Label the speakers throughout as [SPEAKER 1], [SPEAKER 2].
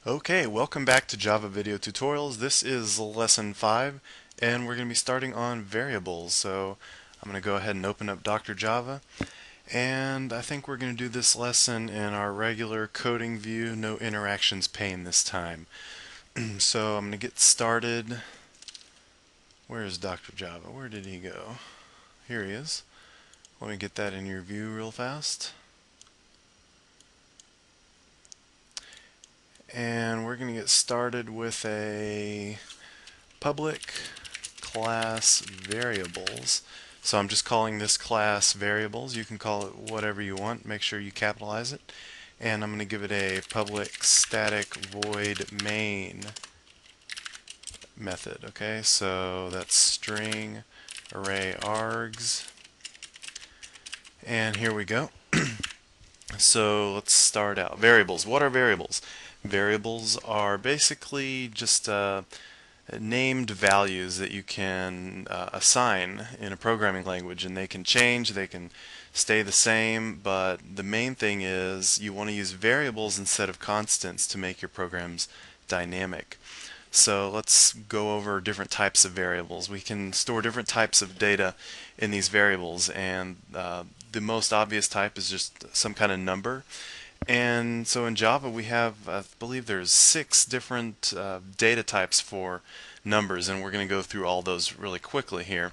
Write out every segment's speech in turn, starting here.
[SPEAKER 1] Okay, welcome back to Java Video Tutorials. This is lesson 5 and we're going to be starting on variables. So I'm going to go ahead and open up Dr. Java, and I think we're going to do this lesson in our regular coding view, no interactions pane this time. So I'm going to get started. Where is Dr. Java? Where did he go? Here he is. Let me get that in your view real fast. And we're going to get started with a public class variables. So I'm just calling this class variables. You can call it whatever you want. Make sure you capitalize it. And I'm going to give it a public static void main method. Okay, so that's string array args. And here we go. So let's start out. Variables. What are variables? Variables are basically just named values that you can assign in a programming language, and they can change, they can stay the same, but the main thing is you want to use variables instead of constants to make your programs dynamic. So let's go over different types of variables. We can store different types of data in these variables, and the most obvious type is just some kind of number. And so in Java we have, I believe there's 6 different data types for numbers, and we're going to go through all those really quickly here.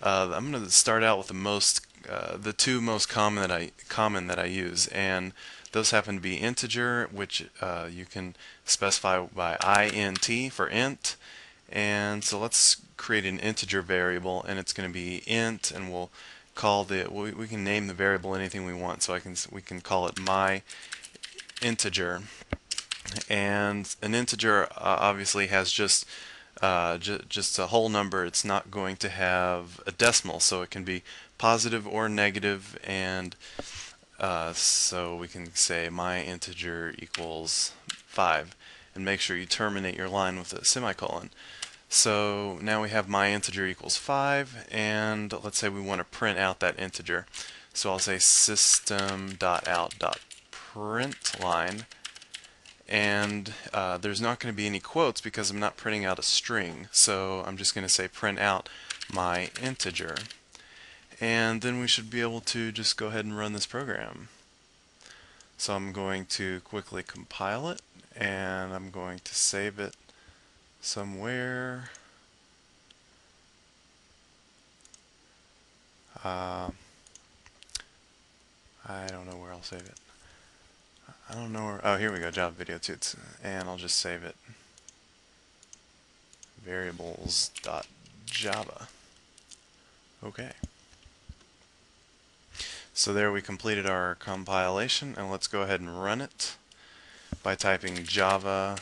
[SPEAKER 1] I'm going to start out with the two most common that I use, and those happen to be integer, which you can specify by int for int. And so let's create an integer variable, and it's going to be int, and we'll call we can name the variable anything we want. So we can call it my integer, and an integer obviously has just a whole number. It's not going to have a decimal, so it can be positive or negative, and so we can say my integer equals 5, and make sure you terminate your line with a semicolon. So now we have my integer equals 5, and let's say we want to print out that integer. So I'll say system.out.println, and there's not going to be any quotes because I'm not printing out a string, so I'm just going to say print out my integer, and then we should be able to just go ahead and run this program. So I'm going to quickly compile it, and I'm going to save it somewhere. I don't know where I'll save it. I don't know where. Oh, here we go, Java Video Tuts, and I'll just save it. Variables.java. Okay. So there we completed our compilation, and let's go ahead and run it by typing Java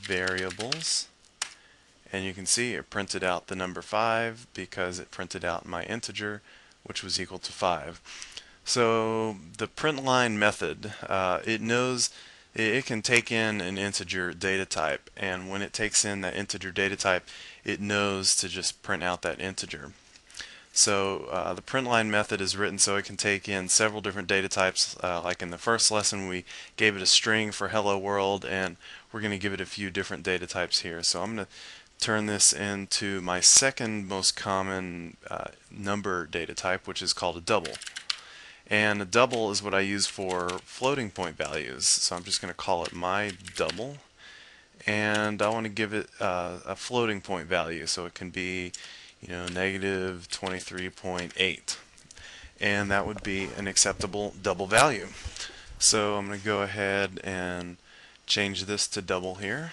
[SPEAKER 1] variables. And you can see it printed out the number 5 because it printed out my integer, which was equal to 5. So the println method, it knows it can take in an integer data type, and when it takes in that integer data type, it knows to just print out that integer. So the println method is written so it can take in several different data types. Like in the first lesson, we gave it a string for hello world, and we're going to give it a few different data types here. So I'm going to turn this into my second most common number data type, which is called a double. And a double is what I use for floating point values. So I'm just going to call it my double, and I want to give it a floating point value, so it can be, negative 23.8, and that would be an acceptable double value. So I'm going to go ahead and change this to double here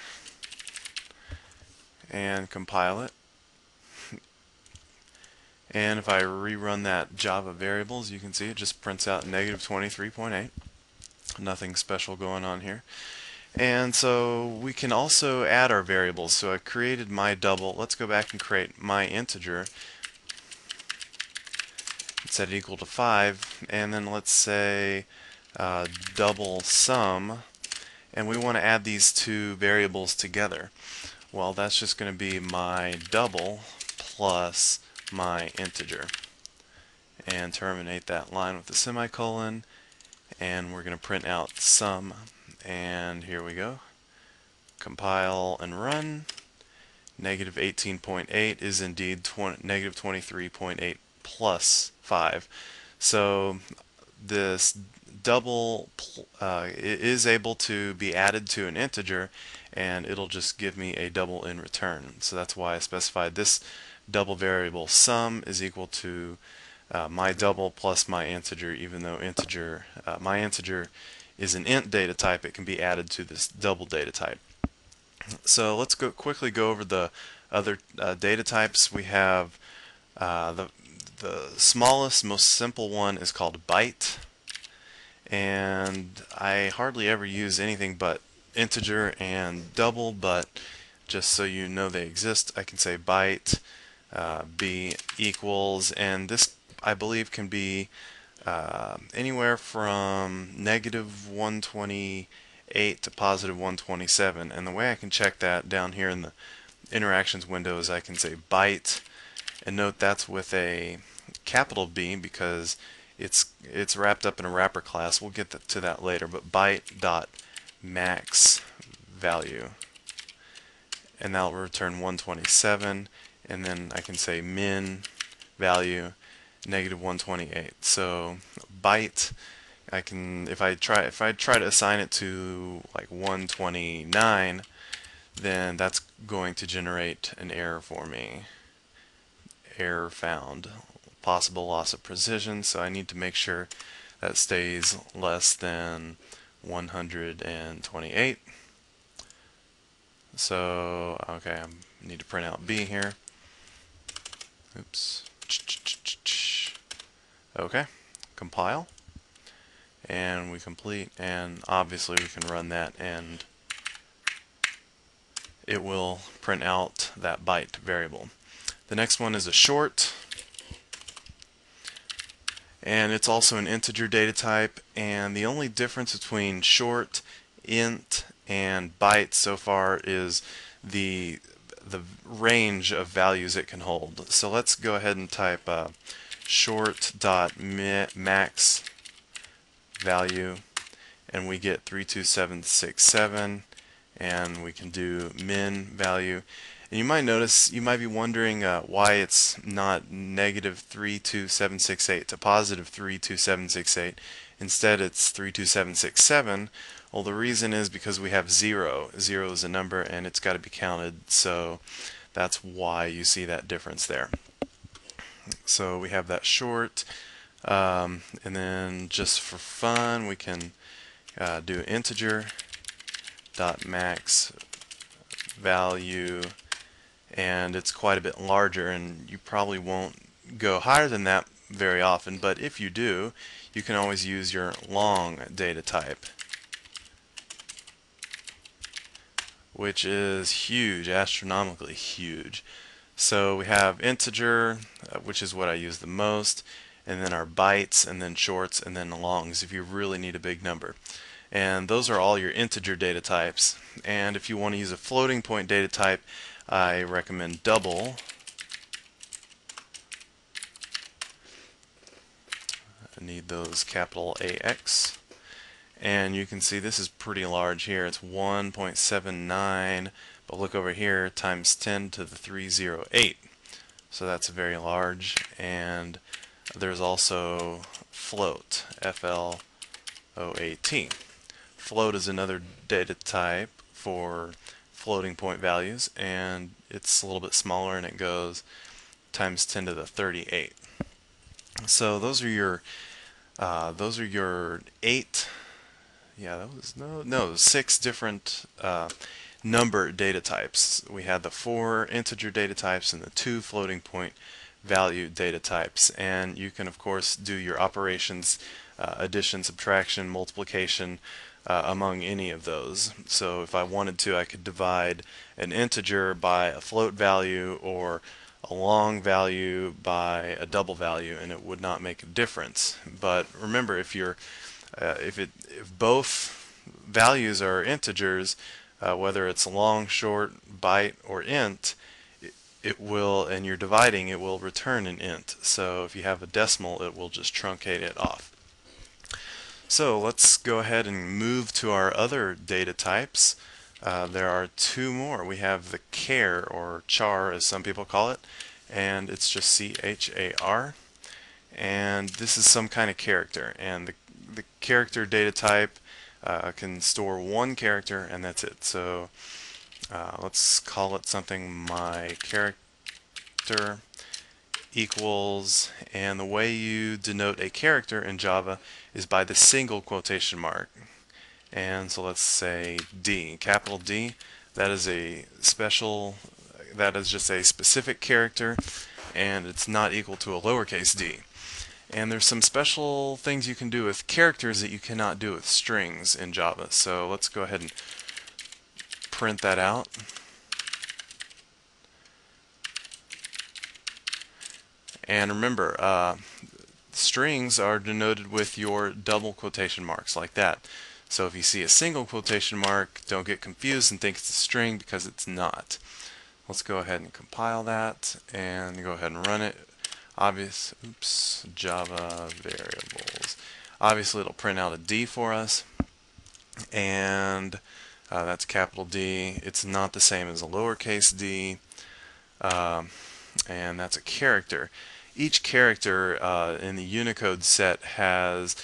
[SPEAKER 1] and compile it. And if I rerun that Java variables, you can see it just prints out negative 23.8. Nothing special going on here. And so we can also add our variables. So I created my double. Let's go back and create my integer. Set it equal to 5, and then let's say double sum, and we want to add these two variables together. Well, that's just going to be my double plus my integer, and terminate that line with a semicolon, and we're going to print out sum, and here we go. compile and run. Negative 18.8 is indeed negative 23.8 plus 5. So this double is able to be added to an integer, and it'll just give me a double in return. So that's why I specified this double variable sum is equal to my double plus my integer, even though my integer is an int data type. It can be added to this double data type. So let's quickly go over the other data types. We have the smallest, most simple one is called byte, and I hardly ever use anything but integer and double, but just so you know they exist, I can say byte b equals, and this I believe can be anywhere from negative 128 to positive 127. And the way I can check that down here in the interactions window is I can say byte, and note that's with a capital B because it's wrapped up in a wrapper class. We'll get to that later, but byte dot max value, and that'll return 127, and then I can say min value negative 128. So byte, I can if I try to assign it to like 129, then that's going to generate an error for me. Error found, possible loss of precision, so I need to make sure that stays less than 128. So okay, I need to print out B here. Oops. Okay, compile, and we complete, and obviously we can run that and it will print out that byte variable. The next one is a short, and it's also an integer data type, and the only difference between short, int, and byte so far is the range of values it can hold. So let's go ahead and type short.max value, and we get 32767, and we can do min value. And you might notice, you might be wondering why it's not negative 32768 to positive 32768. Instead it's 32767. Well, the reason is because we have 0. 0 is a number and it's got to be counted, so that's why you see that difference there. So we have that short, and then just for fun we can do integer dot max value, and it's quite a bit larger, and you probably won't go higher than that very often, but if you do, you can always use your long data type, which is huge, astronomically huge. So we have integer, which is what I use the most, and then our bytes, and then shorts, and then longs if you really need a big number. And those are all your integer data types. And if you want to use a floating point data type, I recommend double. I need those capital AX. And you can see this is pretty large here. It's 1.79, but look over here, times 10 to the 308. So that's very large. And there's also float, FLOAT. Float is another data type for floating point values, and it's a little bit smaller, and it goes times 10 to the 38. So those are your 8. Yeah, that was no 6 different number data types. We had the 4 integer data types and the 2 floating point value data types, and you can of course do your operations, addition, subtraction, multiplication among any of those. So if I wanted to, I could divide an integer by a float value or a long value by a double value, and it would not make a difference. But remember, if both values are integers, whether it's long, short, byte, or int, it will, and you're dividing, it will return an int. So if you have a decimal, it will just truncate it off. So let's go ahead and move to our other data types. There are two more. We have the char, or char as some people call it, and it's just C-H-A-R. And this is some kind of character, and the character data type can store one character, and that's it. So let's call it something my character equals, and the way you denote a character in Java is by the single quotation mark. And so let's say D, capital D. That is just a specific character, and it's not equal to a lowercase d. And there's some special things you can do with characters that you cannot do with strings in Java. So let's go ahead and print that out. And remember, strings are denoted with your double quotation marks like that. So if you see a single quotation mark, don't get confused and think it's a string, because it's not. Let's go ahead and compile that and go ahead and run it. Java variables. Obviously it'll print out a D for us, and that's capital D. It's not the same as a lowercase d, and that's a character. Each character in the Unicode set has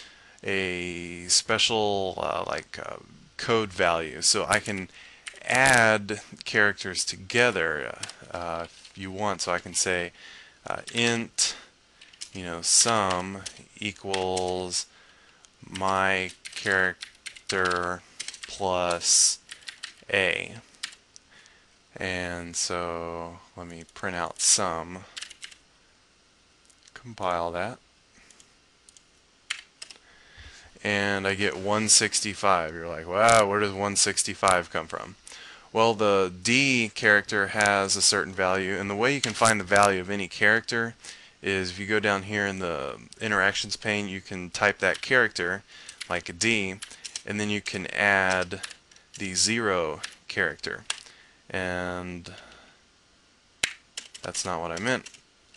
[SPEAKER 1] a special code value, so I can add characters together if you want. So I can say int, sum equals my character plus a. And so let me print out sum, compile that, and I get 165. You're like, wow, where does 165 come from? Well, the D character has a certain value, and the way you can find the value of any character is if you go down here in the interactions pane, you can type that character like a D, and then you can add the 0 character. And that's not what I meant.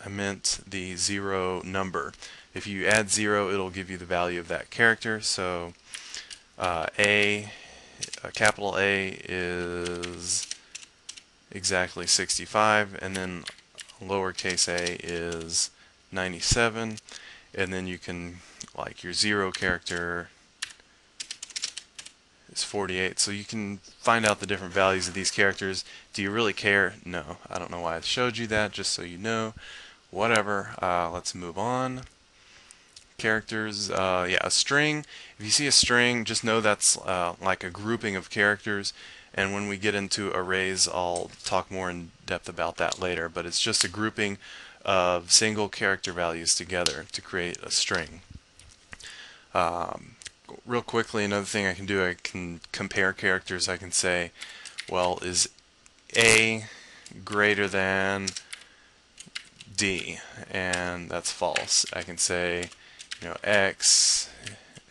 [SPEAKER 1] I meant the 0 number. If you add 0, it'll give you the value of that character. So capital A is exactly 65, and then lowercase a is 97, and then you can, like, your 0 character is 48. So you can find out the different values of these characters. Do you really care? No. I don't know why I showed you that, just so you know. Whatever. Let's move on. Characters, yeah, a string. If you see a string, just know that's like a grouping of characters, and when we get into arrays, I'll talk more in depth about that later, but it's just a grouping of single character values together to create a string. Real quickly, another thing I can do, I can compare characters. I can say, well, is A greater than D? And that's false. I can say, X,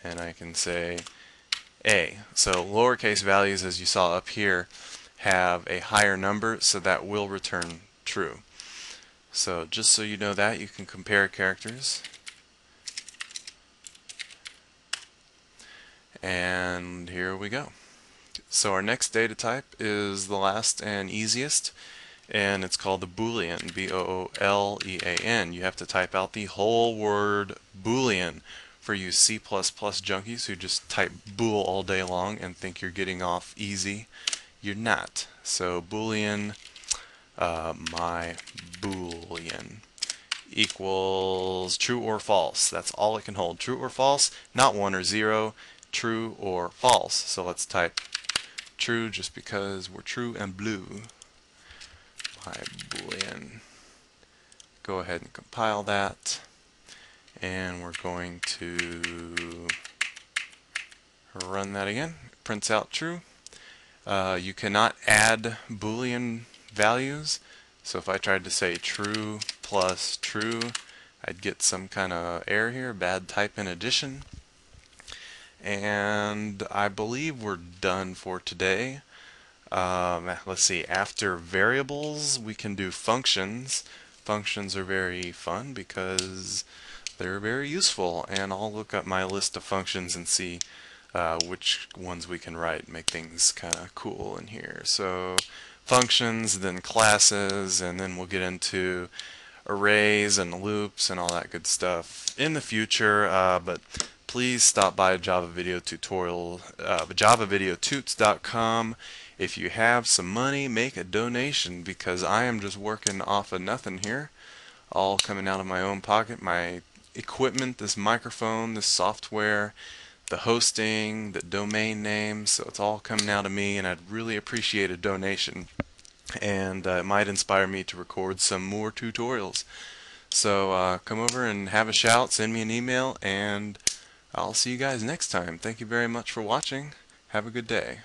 [SPEAKER 1] and I can say A. So lowercase values, as you saw up here, have a higher number, so that will return true. So just so you know that, you can compare characters. And here we go. So our next data type is the last and easiest, and it's called the Boolean, B-O-O-L-E-A-N. You have to type out the whole word Boolean for you C++ junkies who just type bool all day long and think you're getting off easy. You're not. So Boolean, my Boolean equals true or false. That's all it can hold. True or false, not 1 or 0, true or false. So let's type true just because we're true and blue. My Boolean. Go ahead and compile that, and we're going to run that again. It prints out true. You cannot add Boolean values, so if I tried to say true plus true, I'd get some kind of error here, bad type in addition. And I believe we're done for today. Let's see, after variables we can do functions. Functions are very fun because they're very useful, and I'll look up my list of functions and see which ones we can write, make things kind of cool in here. So functions, then classes, and then we'll get into arrays and loops and all that good stuff in the future. But please stop by Java Video Tutorial, javavideotutes.com. If you have some money, make a donation, because I am just working off of nothing here, all coming out of my own pocket. My equipment, this microphone, this software, the hosting, the domain name, so it's all coming out of me, and I'd really appreciate a donation. And it might inspire me to record some more tutorials. So come over and have a shout, send me an email, and I'll see you guys next time. Thank you very much for watching. Have a good day.